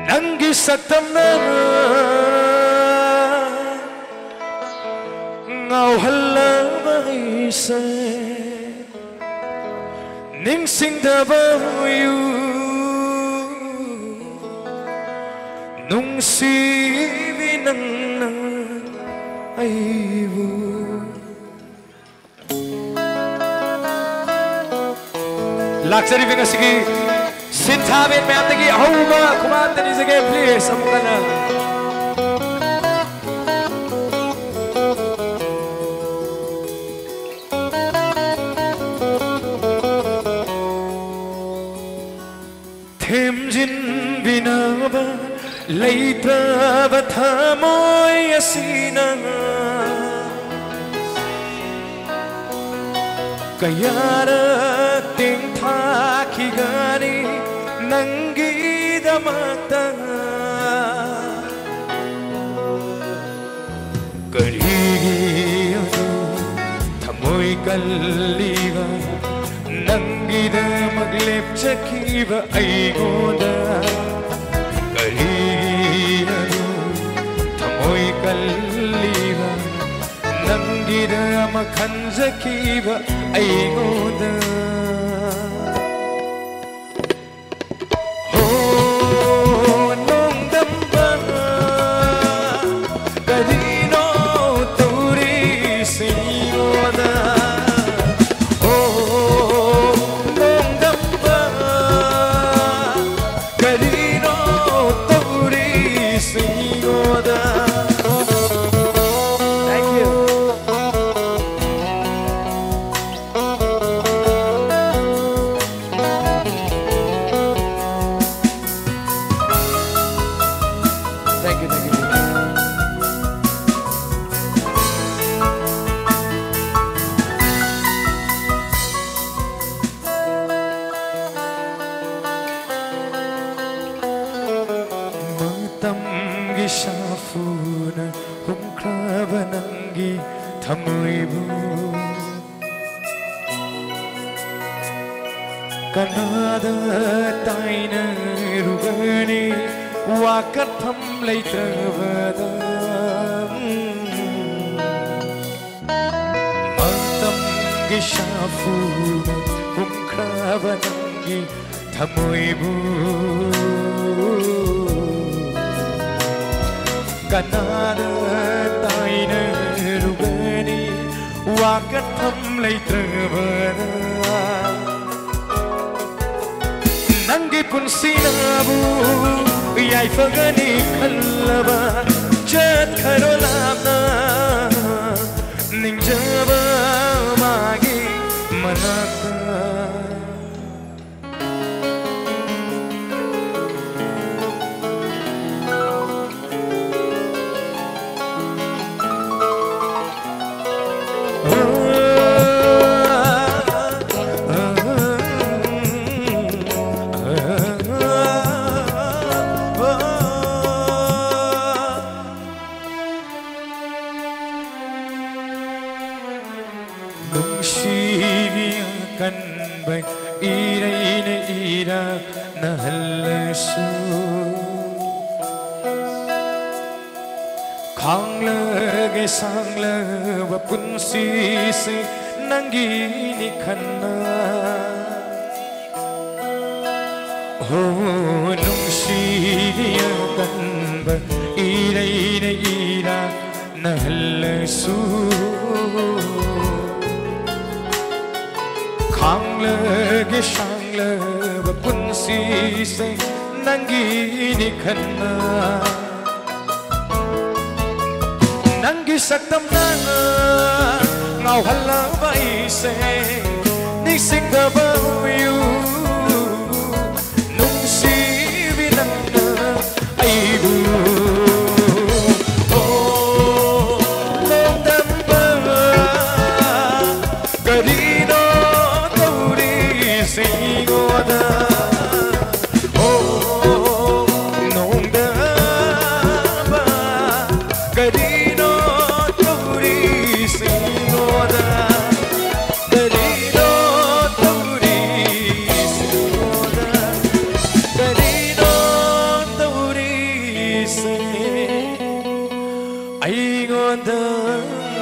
Nanggi saktamna ngao halaba isa ningsingdaba yu nungsibi ng aibu Laksari Vinga Sigi Sintabin में आते कि होगा कुमार तेरी जगह प्लीज समझना thêm jin bina ba leitra ba thamoy asina kayara ting tha ki gani Nangi damata Karigi thamoy kalliba Nangi damaglep chakiba aigoda Karigi thamoy kalliba Nangi damakhan chakiba aigoda Shafuna humkraba nangi thamoibu Kanada taina rugani wakat tham leitrabada Matam gi shafuna humkraba nangi thamoibu Kanada taina rugani wakat tham leitrabada Nangi punsinabu yai fagani khallaba chat kharo labna ningjaba magi manata Kan bay ira ira ira nahalsu khangla ge sangla wa punsi se nangi ni khanna ho nungsi ya kan bay ira ira ira nahalsu Khangla ge shangla wa punsi se nangi ni khanna Nangi saktam na ngao hala vai se ni sing da ba yu nung si vi nan ai bu say ai ngon thơ